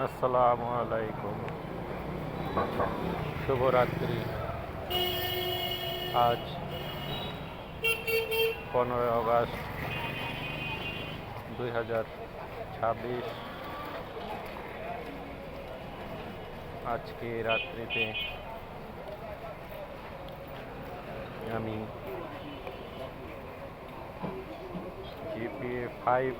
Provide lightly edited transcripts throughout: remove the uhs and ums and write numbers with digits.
আসসালামু আলাইকুম, শুভরাত্রি। আজ 15 আগস্ট 2026। আজকে রাত্রিতে আমি জিপিএ 5A+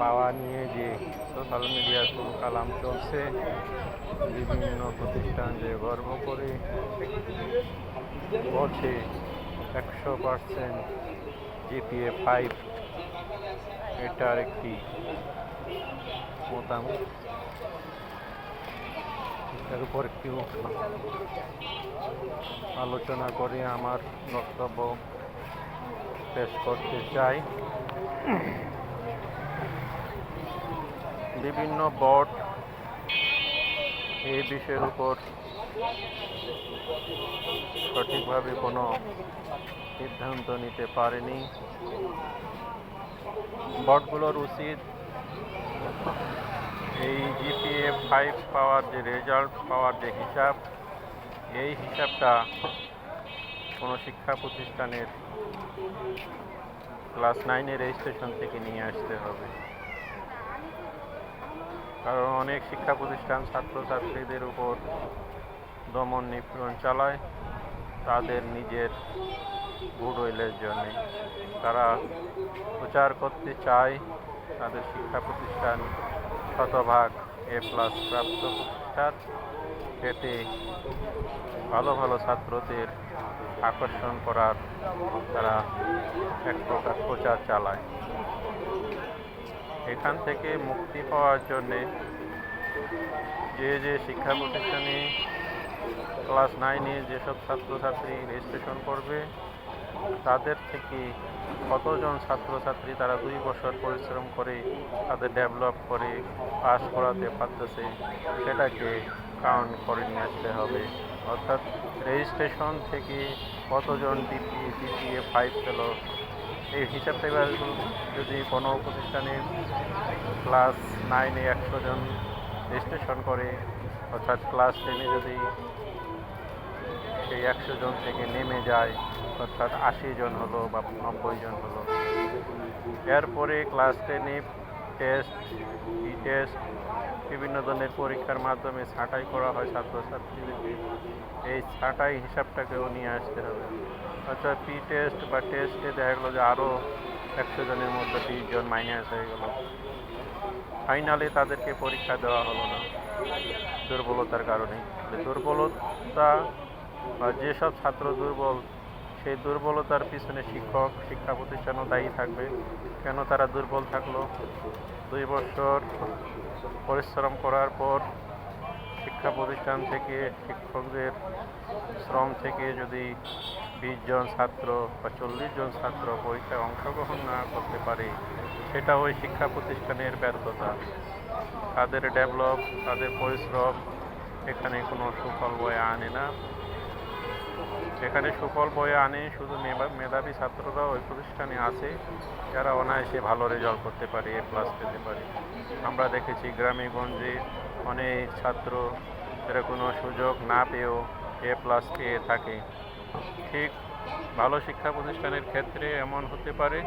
পাওয়া নিয়ে যে সোশ্যাল মিডিয়ায় তুলকালাম চলছে, বিভিন্ন প্রতিষ্ঠান যে গর্ব করে বলছে 100% জিপিএ 5, এটার একটি মতামত, এর উপর একটু আলোচনা করে আমার বক্তব্য পেশ করতে চাই। বিভিন্ন বোর্ড এই বিষয়ের উপর সঠিকভাবে কোনো সিদ্ধান্ত নিতে পারেনি। বোর্ডগুলোর উচিত এই জিপিএ 5 পাওয়ার যে রেজাল্ট পাওয়ার যে হিসাব, এই হিসাবটা কোনো শিক্ষা প্রতিষ্ঠানের ক্লাস 9-এর রেজিস্ট্রেশন থেকে নিয়ে আসতে হবে। কারণ অনেক শিক্ষা প্রতিষ্ঠান ছাত্রছাত্রীদের উপর দমন নিপীড়ন চালায় তাদের নিজের গুডউইলের জন্যে। তারা প্রচার করতে চায় তাদের শিক্ষা প্রতিষ্ঠান শতভাগ A+ প্রাপ্ত প্রতিষ্ঠান, এতে ভালো ভালো ছাত্রদের আকর্ষণ করার তারা এক প্রকার প্রচার চালায়। এখান থেকে মুক্তি পাওয়ার জন্যে যে শিক্ষা প্রতিষ্ঠানে ক্লাস 9-এ যেসব ছাত্রছাত্রী রেজিস্ট্রেশন করবে তাদের থেকে কতজন ছাত্রছাত্রী তারা 2 বছর পরিশ্রম করে তাদের ডেভেলপ করে পাস করাতে পারতেছে, সেটাকে কাউন্ট করে নিয়ে আসতে হবে। অর্থাৎ রেজিস্ট্রেশন থেকে কতজন জিপিএ 5 পেল, এই হিসাবটা এবার যদি কোনো প্রতিষ্ঠানে ক্লাস 9-এ 100 জন রেজিস্ট্রেশন করে, অর্থাৎ ক্লাস 10-এ যদি সেই 100 জন থেকে নেমে যায়, অর্থাৎ 80 জন হলো বা 90 জন হলো, এরপরে ক্লাস 10-এ টেস্ট, টেস্ট, বিভিন্ন ধরনের পরীক্ষার মাধ্যমে ছাঁটাই করা হয় ছাত্রছাত্রীদেরকে। এই ছাঁটাই হিসাবটাকেও নিয়ে আসতে হবে। অর্থাৎ টেস্ট বা টেস্টে দেখা গেলো যে আরও 100 জনের মধ্যে 20 জন মাইনাস হয়ে গেল, ফাইনালে তাদেরকে পরীক্ষা দেওয়া হলো না দুর্বলতার কারণে। দুর্বলতা বা যেসব ছাত্র দুর্বল, সেই দুর্বলতার পিছনে শিক্ষক, শিক্ষা প্রতিষ্ঠানও দায়ী থাকবে। কেন তারা দুর্বল থাকলো? 2 বছর পরিশ্রম করার পর শিক্ষা প্রতিষ্ঠান থেকে শিক্ষকদের শ্রম থেকে যদি 20 জন ছাত্র বা 40 জন ছাত্র পরীক্ষায় অংশগ্রহণ না করতে পারে, সেটা ওই শিক্ষা প্রতিষ্ঠানের ব্যর্থতা। তাদের ডেভেলপ, তাদের পরিশ্রম এখানে কোনো সুফল বয়ে আনে না। এখানে সুফল বয়ে আনে শুধু মেধাবী ছাত্ররা ওই প্রতিষ্ঠানে আছে যারা অনায়াসে ভালো রেজাল্ট করতে পারে, A+ পেতে পারে। আমরা দেখেছি গ্রামে গঞ্জে অনেক ছাত্র এরা কোনো সুযোগ না পেয়েও A+ পেয়ে থাকে। ঠিক ভালো শিক্ষা প্রতিষ্ঠানের ক্ষেত্রে এমন হতে পারে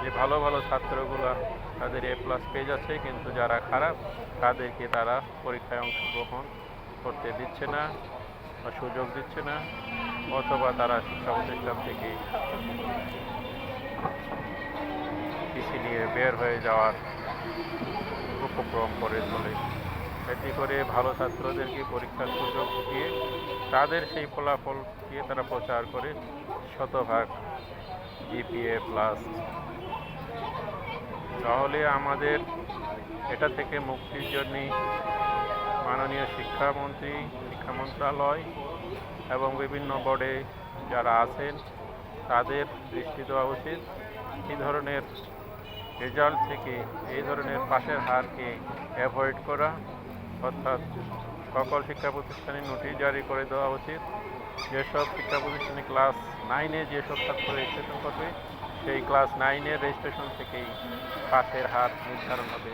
যে ভালো ভালো ছাত্রগুলা তাদের A+ পেয়ে যাচ্ছে, কিন্তু যারা খারাপ তাদেরকে তারা পরীক্ষায় অংশগ্রহণ করতে দিচ্ছে না বা সুযোগ দিচ্ছে না, অথবা তারা শিক্ষা প্রতিষ্ঠান থেকে পিছিয়ে বের হয়ে যাওয়ার উপক্রম করে তোলে। এটি করে ভালো ছাত্রদেরকে পরীক্ষার সুযোগ দিয়ে তাদের সেই ফলাফল দিয়ে তারা প্রচার করে শতভাগ জিপিএ+। তাহলে আমাদের এটা থেকে মুক্তির জন্যে মাননীয় শিক্ষামন্ত্রী, শিক্ষা মন্ত্রণালয় এবং বিভিন্ন বোর্ডে যারা আছেন তাদের দৃষ্টি দেওয়া উচিত। এই ধরনের রেজাল্ট থেকে এই ধরনের পাশের হারকে অ্যাভয়েড করা, অর্থাৎ সকল শিক্ষা প্রতিষ্ঠানে নোটিশ জারি করে দেওয়া উচিত। যেসব শিক্ষা প্রতিষ্ঠানে ক্লাস 9-এ যেসব ছাত্র রেজিস্ট্রেশন করবে সেই ক্লাস 9-এর রেজিস্ট্রেশন থেকেই পাসের হার নির্ধারণ হবে।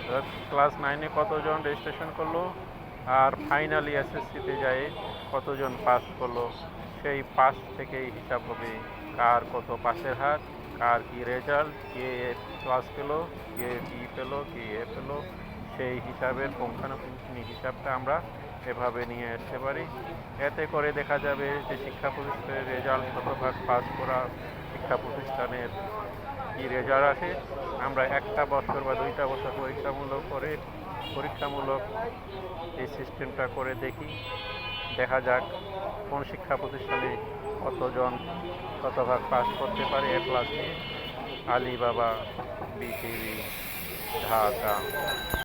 অর্থাৎ ক্লাস 9-এ কতজন রেজিস্ট্রেশন করলো আর ফাইনালি এসএসসিতে যায় কতজন পাস করলো, সেই পাস থেকেই হিসাব হবে কার কত পাসের হার, কার কী রেজাল্ট, কে ক্লাস পেলো, কে বি পেলো, কে এ পেলো, সেই হিসাবের পুঙ্খানুপুঙ্খি হিসাবটা আমরা এভাবে নিয়ে আসতে পারি। এতে করে দেখা যাবে যে শিক্ষা প্রতিষ্ঠানের রেজাল্ট শতভাগ পাস করা শিক্ষা প্রতিষ্ঠানের কী রেজাল্ট আসে, আমরা একটা বছর বা 2টা বছর পরীক্ষামূলক এই সিস্টেমটা করে দেখি, দেখা যাক কোন শিক্ষা প্রতিষ্ঠানে কতজন শতভাগ পাস করতে পারে এ প্লাস নিয়ে। Alibaba, BTV, Dhaka.